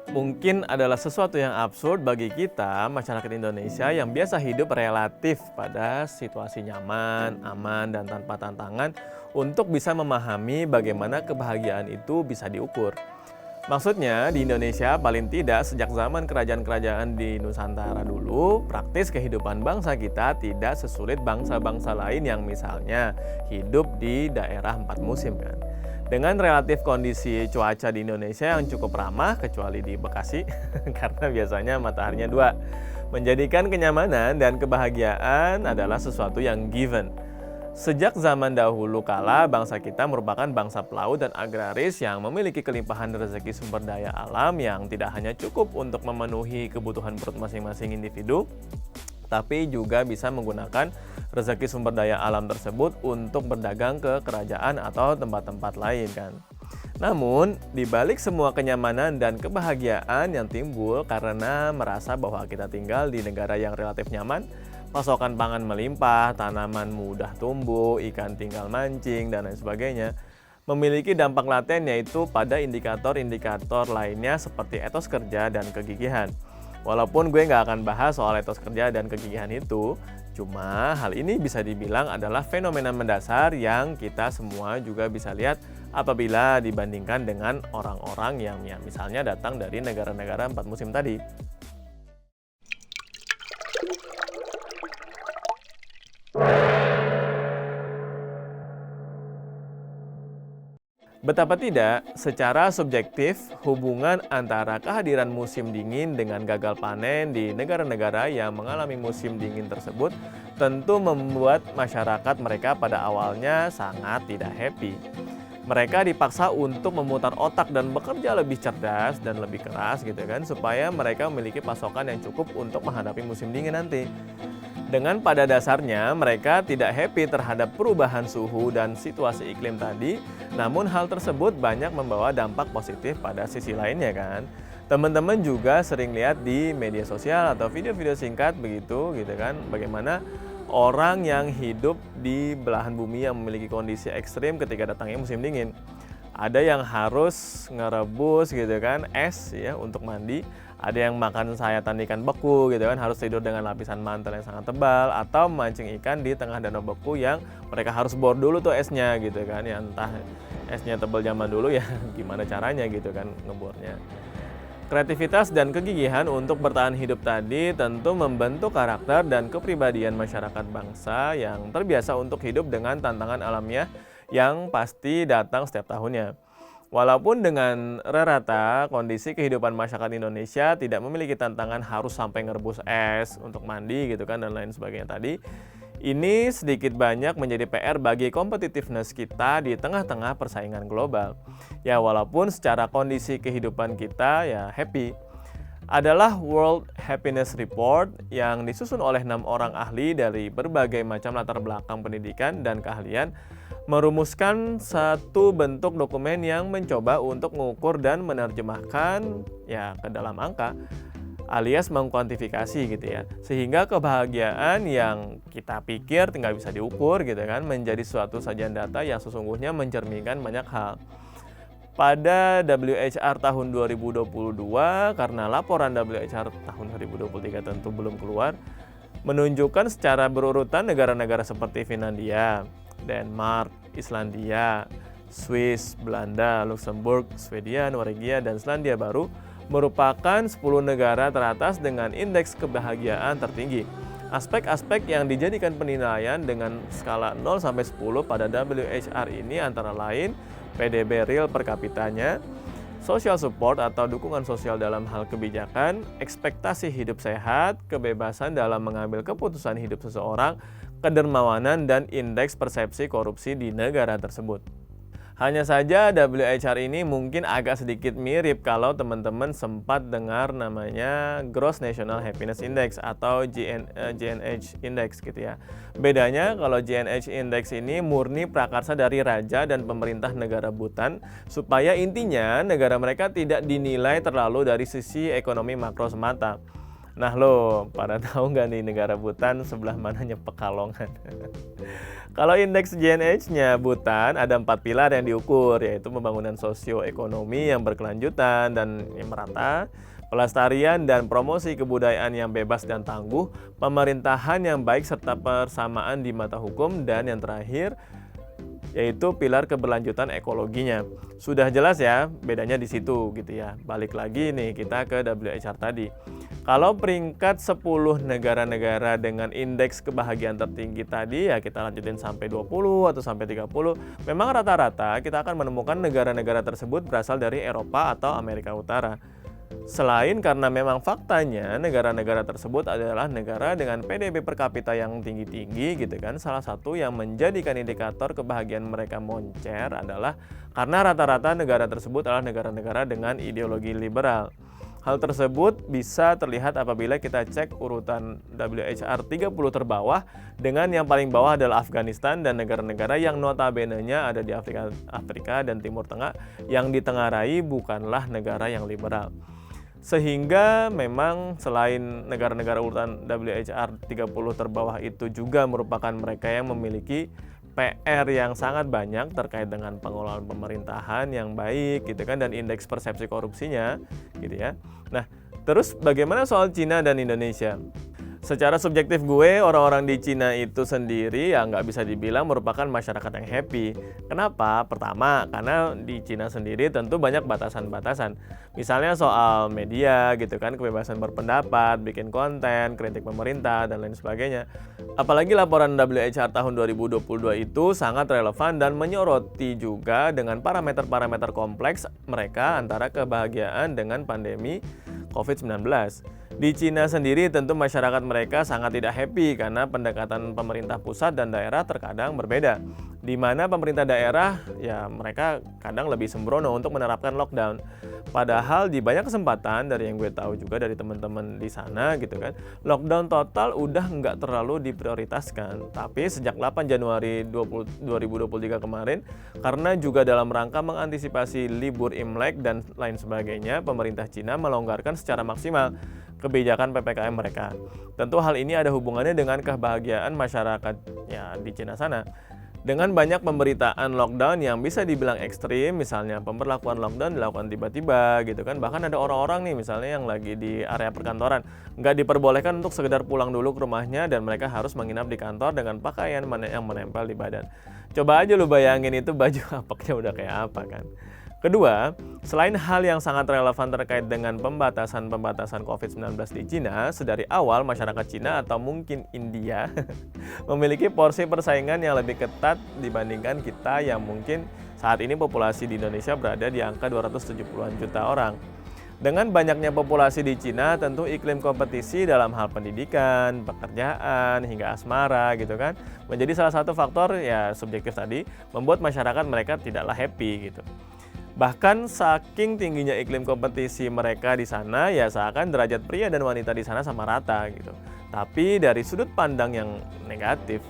Mungkin adalah sesuatu yang absurd bagi kita, masyarakat Indonesia yang biasa hidup relatif pada situasi nyaman, aman, dan tanpa tantangan untuk bisa memahami bagaimana kebahagiaan itu bisa diukur. Maksudnya, di Indonesia paling tidak sejak zaman kerajaan-kerajaan di Nusantara dulu, praktis kehidupan bangsa kita tidak sesulit bangsa-bangsa lain yang misalnya hidup di daerah empat musim kan. Dengan relatif kondisi cuaca di Indonesia yang cukup ramah, kecuali di Bekasi, karena biasanya mataharinya dua, menjadikan kenyamanan dan kebahagiaan adalah sesuatu yang given. Sejak zaman dahulu kala, bangsa kita merupakan bangsa pelaut dan agraris yang memiliki kelimpahan rezeki sumber daya alam yang tidak hanya cukup untuk memenuhi kebutuhan perut masing-masing individu, tapi juga bisa menggunakan rezeki sumber daya alam tersebut untuk berdagang ke kerajaan atau tempat-tempat lain kan. Namun, di balik semua kenyamanan dan kebahagiaan yang timbul karena merasa bahwa kita tinggal di negara yang relatif nyaman, pasokan pangan melimpah, tanaman mudah tumbuh, ikan tinggal mancing, dan lain sebagainya, memiliki dampak laten yaitu pada indikator-indikator lainnya seperti etos kerja dan kegigihan. Walaupun gue nggak akan bahas soal etos kerja dan kegigihan itu, cuma hal ini bisa dibilang adalah fenomena mendasar yang kita semua juga bisa lihat apabila dibandingkan dengan orang-orang yang misalnya datang dari negara-negara empat musim tadi. Betapa tidak, secara subjektif, hubungan antara kehadiran musim dingin dengan gagal panen di negara-negara yang mengalami musim dingin tersebut tentu membuat masyarakat mereka pada awalnya sangat tidak happy. Mereka dipaksa untuk memutar otak dan bekerja lebih cerdas dan lebih keras gitu kan, supaya mereka memiliki pasokan yang cukup untuk menghadapi musim dingin nanti. Dengan pada dasarnya mereka tidak happy terhadap perubahan suhu dan situasi iklim tadi, namun hal tersebut banyak membawa dampak positif pada sisi lainnya kan. Teman-teman juga sering lihat di media sosial atau video-video singkat begitu gitu kan, bagaimana orang yang hidup di belahan bumi yang memiliki kondisi ekstrim ketika datangnya musim dingin. Ada yang harus ngerebus gitu kan, es ya untuk mandi. Ada yang makan sayatan ikan beku gitu kan, harus tidur dengan lapisan mantel yang sangat tebal, atau memancing ikan di tengah danau beku yang mereka harus bor dulu tuh esnya gitu kan. Ya entah esnya tebal zaman dulu ya gimana caranya gitu kan ngebornya. Kreativitas dan kegigihan untuk bertahan hidup tadi tentu membentuk karakter dan kepribadian masyarakat bangsa yang terbiasa untuk hidup dengan tantangan alamiah yang pasti datang setiap tahunnya. Walaupun dengan rata kondisi kehidupan masyarakat Indonesia tidak memiliki tantangan harus sampai ngerebus es untuk mandi gitu kan dan lain sebagainya tadi, ini sedikit banyak menjadi PR bagi competitiveness kita di tengah-tengah persaingan global. Ya walaupun secara kondisi kehidupan kita ya happy. Adalah World Happiness Report yang disusun oleh 6 orang ahli dari berbagai macam latar belakang pendidikan dan keahlian, merumuskan satu bentuk dokumen yang mencoba untuk mengukur dan menerjemahkan ya ke dalam angka alias mengkuantifikasi gitu ya, sehingga kebahagiaan yang kita pikir tinggal bisa diukur gitu kan menjadi suatu sajian data yang sesungguhnya mencerminkan banyak hal. Pada WHR tahun 2022, karena laporan WHR tahun 2023 tentu belum keluar, menunjukkan secara berurutan negara-negara seperti Finlandia, Denmark, Islandia, Swiss, Belanda, Luxembourg, Swedia, Norwegia, dan Selandia Baru merupakan 10 negara teratas dengan indeks kebahagiaan tertinggi. Aspek-aspek yang dijadikan penilaian dengan skala 0 sampai 10 pada WHR ini antara lain PDB real per kapitanya, social support atau dukungan sosial dalam hal kebijakan, ekspektasi hidup sehat, kebebasan dalam mengambil keputusan hidup seseorang, kedermawanan, dan indeks persepsi korupsi di negara tersebut. Hanya saja WHR ini mungkin agak sedikit mirip kalau teman-teman sempat dengar namanya Gross National Happiness Index atau GNH Index gitu ya. Bedanya kalau GNH Index ini murni prakarsa dari raja dan pemerintah negara Bhutan, supaya intinya negara mereka tidak dinilai terlalu dari sisi ekonomi makro semata. Nah lo, pada tahu nggak nih negara Bhutan sebelah mananya Pekalongan? Kalau indeks GNH-nya Bhutan ada 4 pilar yang diukur, yaitu pembangunan sosioekonomi yang berkelanjutan dan yang merata, pelestarian dan promosi kebudayaan yang bebas dan tangguh, pemerintahan yang baik serta persamaan di mata hukum, dan yang terakhir yaitu pilar keberlanjutan ekologinya. Sudah jelas ya bedanya di situ gitu ya. Balik lagi nih kita ke WHR tadi. Kalau peringkat 10 negara-negara dengan indeks kebahagiaan tertinggi tadi ya kita lanjutin sampai 20 atau sampai 30, memang rata-rata kita akan menemukan negara-negara tersebut berasal dari Eropa atau Amerika Utara. Selain karena memang faktanya negara-negara tersebut adalah negara dengan PDB per kapita yang tinggi-tinggi gitu kan. Salah satu yang menjadikan indikator kebahagiaan mereka moncer adalah karena rata-rata negara tersebut adalah negara-negara dengan ideologi liberal. Hal tersebut bisa terlihat apabila kita cek urutan WHR 30 terbawah dengan yang paling bawah adalah Afghanistan dan negara-negara yang notabene-nya ada di Afrika dan Timur Tengah yang ditengarai bukanlah negara yang liberal. Sehingga memang selain negara-negara urutan WHR 30 terbawah itu juga merupakan mereka yang memiliki PR yang sangat banyak terkait dengan pengelolaan pemerintahan yang baik gitu kan dan indeks persepsi korupsinya gitu ya. Nah, terus bagaimana soal Cina dan Indonesia? Secara subjektif gue, orang-orang di Cina itu sendiri ya nggak bisa dibilang merupakan masyarakat yang happy. Kenapa? Pertama, karena di Cina sendiri tentu banyak batasan-batasan. Misalnya soal media gitu kan, kebebasan berpendapat, bikin konten, kritik pemerintah, dan lain sebagainya. Apalagi laporan WHR tahun 2022 itu sangat relevan dan menyoroti juga dengan parameter-parameter kompleks mereka antara kebahagiaan dengan pandemi COVID-19. Di Cina sendiri tentu masyarakat mereka sangat tidak happy karena pendekatan pemerintah pusat dan daerah terkadang berbeda. Di mana pemerintah daerah ya mereka kadang lebih sembrono untuk menerapkan lockdown. Padahal di banyak kesempatan dari yang gue tahu juga dari teman-teman di sana gitu kan, lockdown total udah nggak terlalu diprioritaskan. Tapi sejak 8 Januari 2023 kemarin, karena juga dalam rangka mengantisipasi libur Imlek dan lain sebagainya, pemerintah Cina melonggarkan secara maksimal kebijakan PPKM mereka. Tentu hal ini ada hubungannya dengan kebahagiaan masyarakat ya di Cina sana. Dengan banyak pemberitaan lockdown yang bisa dibilang ekstrim, misalnya pemberlakuan lockdown dilakukan tiba-tiba gitu kan. Bahkan ada orang-orang nih misalnya yang lagi di area perkantoran nggak diperbolehkan untuk sekedar pulang dulu ke rumahnya dan mereka harus menginap di kantor dengan pakaian yang menempel di badan. Coba aja lu bayangin itu baju apaknya udah kayak apa kan. Kedua, selain hal yang sangat relevan terkait dengan pembatasan COVID-19 di Cina, sedari awal masyarakat Cina atau mungkin India memiliki porsi persaingan yang lebih ketat dibandingkan kita yang mungkin saat ini populasi di Indonesia berada di angka 270-an juta orang. Dengan banyaknya populasi di Cina, tentu iklim kompetisi dalam hal pendidikan, pekerjaan, hingga asmara gitu kan, menjadi salah satu faktor ya subjektif tadi, membuat masyarakat mereka tidaklah happy gitu. Bahkan saking tingginya iklim kompetisi mereka di sana, ya seakan derajat pria dan wanita di sana sama rata gitu. Tapi dari sudut pandang yang negatif,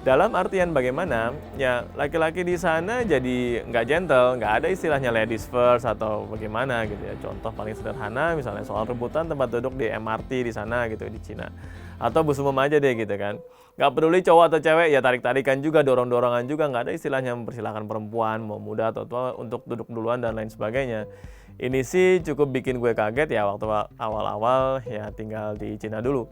dalam artian bagaimana, ya laki-laki di sana jadi nggak gentle, nggak ada istilahnya ladies first atau bagaimana gitu ya. Contoh paling sederhana misalnya soal rebutan tempat duduk di MRT di sana gitu di Cina. Atau bus umum aja deh gitu kan. Nggak peduli cowok atau cewek, ya tarik-tarikan juga, dorong-dorongan juga, nggak ada istilahnya mempersilahkan perempuan, mau muda atau tua untuk duduk duluan dan lain sebagainya. Ini sih cukup bikin gue kaget ya waktu awal-awal ya tinggal di Cina dulu.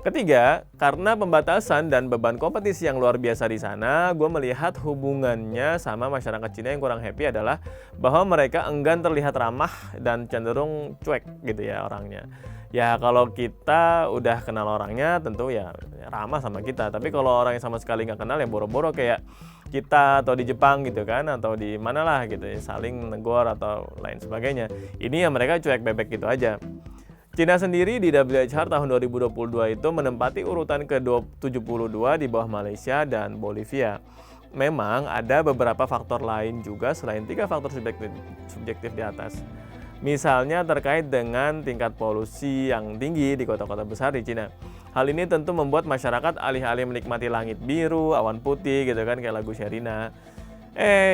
Ketiga, karena pembatasan dan beban kompetisi yang luar biasa di sana, gue melihat hubungannya sama masyarakat Cina yang kurang happy adalah bahwa mereka enggan terlihat ramah dan cenderung cuek gitu ya orangnya. Ya kalau kita udah kenal orangnya tentu ya ramah sama kita. Tapi kalau orang yang sama sekali nggak kenal ya boro-boro kayak kita atau di Jepang gitu kan atau di mana lah gitu ya saling negor atau lain sebagainya. Ini ya mereka cuek bebek gitu aja. Cina sendiri di WHR tahun 2022 itu menempati urutan ke-72 di bawah Malaysia dan Bolivia. Memang ada beberapa faktor lain juga selain 3 faktor subjektif di atas. Misalnya terkait dengan tingkat polusi yang tinggi di kota-kota besar di Cina. Hal ini tentu membuat masyarakat alih-alih menikmati langit biru, awan putih gitu kan kayak lagu Sherina.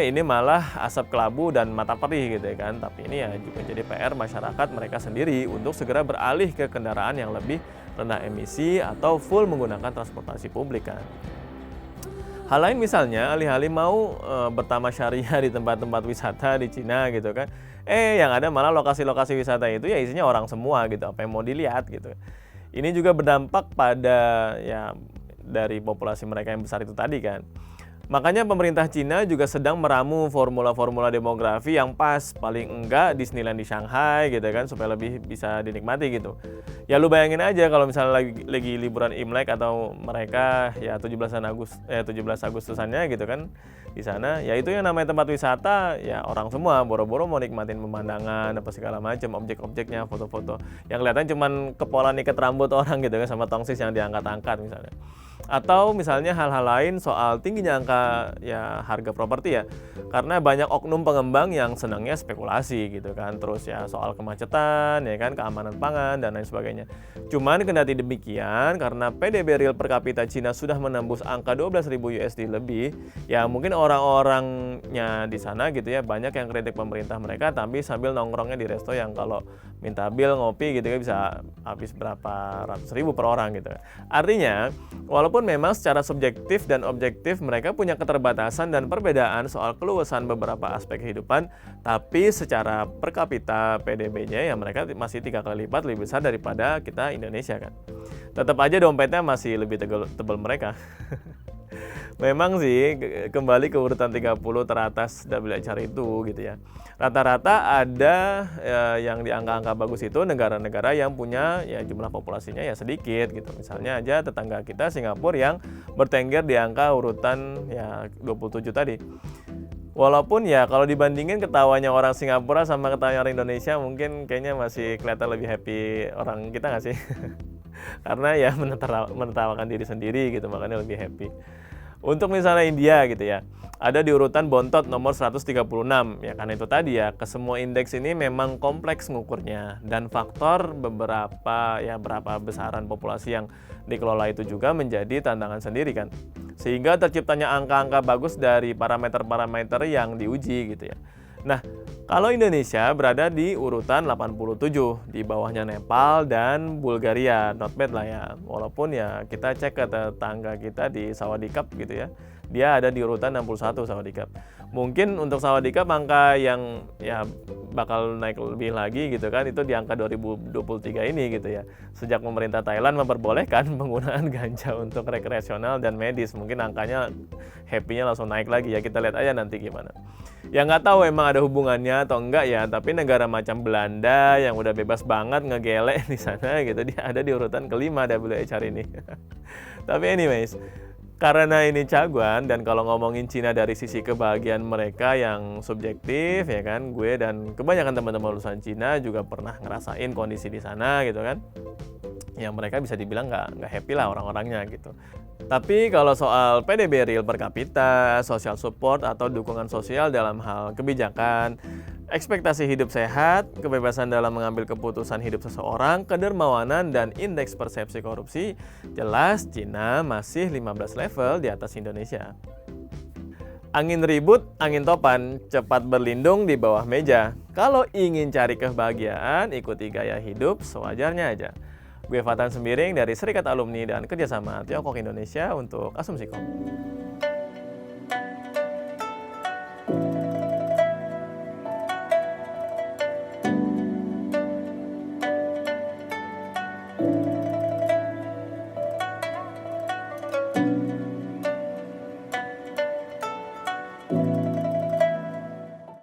Ini malah asap kelabu dan mata perih gitu kan. Tapi ini ya juga jadi PR masyarakat mereka sendiri untuk segera beralih ke kendaraan yang lebih rendah emisi atau full menggunakan transportasi publik kan. Hal lain misalnya alih-alih mau bertamasya di tempat-tempat wisata di Cina gitu kan, yang ada malah lokasi-lokasi wisata itu ya isinya orang semua gitu, apa yang mau dilihat gitu. Ini juga berdampak pada ya dari populasi mereka yang besar itu tadi kan. Makanya pemerintah Cina juga sedang meramu formula-formula demografi yang pas, paling enggak Disneyland di Shanghai gitu kan, supaya lebih bisa dinikmati gitu. Ya lu bayangin aja kalau misalnya lagi liburan Imlek atau mereka ya 17 Agustusannya gitu kan di sana, ya itu yang namanya tempat wisata, ya orang semua boro-boro mau nikmatin pemandangan apa segala macam, objek-objeknya, foto-foto. Yang kelihatan cuman kepolan ikat rambut orang gitu kan sama tongsis yang diangkat-angkat misalnya. Atau misalnya hal-hal lain soal tingginya angka ya harga properti ya, karena banyak oknum pengembang yang senangnya spekulasi gitu kan, terus ya soal kemacetan ya kan, keamanan pangan dan lain sebagainya. Cuman kendati demikian, karena PDB real per kapita Cina sudah menembus angka 12.000 USD lebih, ya mungkin orang-orangnya di sana gitu ya banyak yang kritik pemerintah mereka, tapi sambil nongkrongnya di resto yang kalau minta bil ngopi gitu ya bisa habis berapa ratus ribu per orang gitu. Artinya walaupun memang secara subjektif dan objektif mereka punya keterbatasan dan perbedaan soal keluasan beberapa aspek kehidupan, tapi secara per kapita PDB-nya ya mereka masih 3 kali lipat lebih besar daripada kita Indonesia kan. Tetap aja dompetnya masih lebih tebal mereka. Memang sih kembali ke urutan 30 teratas WHR itu gitu ya. Rata-rata ada yang di angka-angka bagus itu negara-negara yang punya ya jumlah populasinya ya sedikit gitu. Misalnya aja tetangga kita Singapura yang bertengger di angka urutan ya 27 tadi. Walaupun ya kalau dibandingin ketawanya orang Singapura sama ketawanya orang Indonesia mungkin kayaknya masih kelihatan lebih happy orang kita nggak sih? Karena ya menertawakan diri sendiri gitu, makanya lebih happy. Untuk misalnya India gitu ya, ada di urutan bontot nomor 136, ya karena itu tadi ya, ke semua indeks ini memang kompleks ngukurnya, dan faktor berapa besaran populasi yang dikelola itu juga menjadi tantangan sendiri kan. Sehingga terciptanya angka-angka bagus dari parameter-parameter yang diuji gitu ya. Nah, kalau Indonesia berada di urutan 87, di bawahnya Nepal dan Bulgaria, not bad lah ya. Walaupun ya kita cek ke tetangga kita di Sawadee Cup gitu ya, dia ada di urutan 61 Sawadee Cup. Mungkin untuk Sawadee Cup angka yang ya bakal naik lebih lagi gitu kan, itu di angka 2023 ini gitu ya. Sejak pemerintah Thailand memperbolehkan penggunaan ganja untuk rekreasional dan medis, mungkin angkanya happy-nya langsung naik lagi ya, kita lihat aja nanti gimana. Ya nggak tahu emang ada hubungannya atau enggak ya, tapi negara macam Belanda yang udah bebas banget ngegelek di sana gitu, dia ada di urutan kelima WHR ini. Tapi anyways, karena ini caguan dan kalau ngomongin Cina dari sisi kebahagiaan mereka yang subjektif ya kan, gue dan kebanyakan teman-teman lulusan Cina juga pernah ngerasain kondisi di sana gitu kan. Yang mereka bisa dibilang nggak happy lah orang-orangnya gitu. Tapi kalau soal PDB real per kapita, social support atau dukungan sosial dalam hal kebijakan, ekspektasi hidup sehat, kebebasan dalam mengambil keputusan hidup seseorang, kedermawanan, dan indeks persepsi korupsi, jelas Cina masih 15 level di atas Indonesia. Angin ribut, angin topan, cepat berlindung di bawah meja. Kalau ingin cari kebahagiaan, ikuti gaya hidup sewajarnya aja. Gue Fatan Sembiring dari Serikat Alumni dan Kerjasama Tiongkok Indonesia untuk Asumsikom.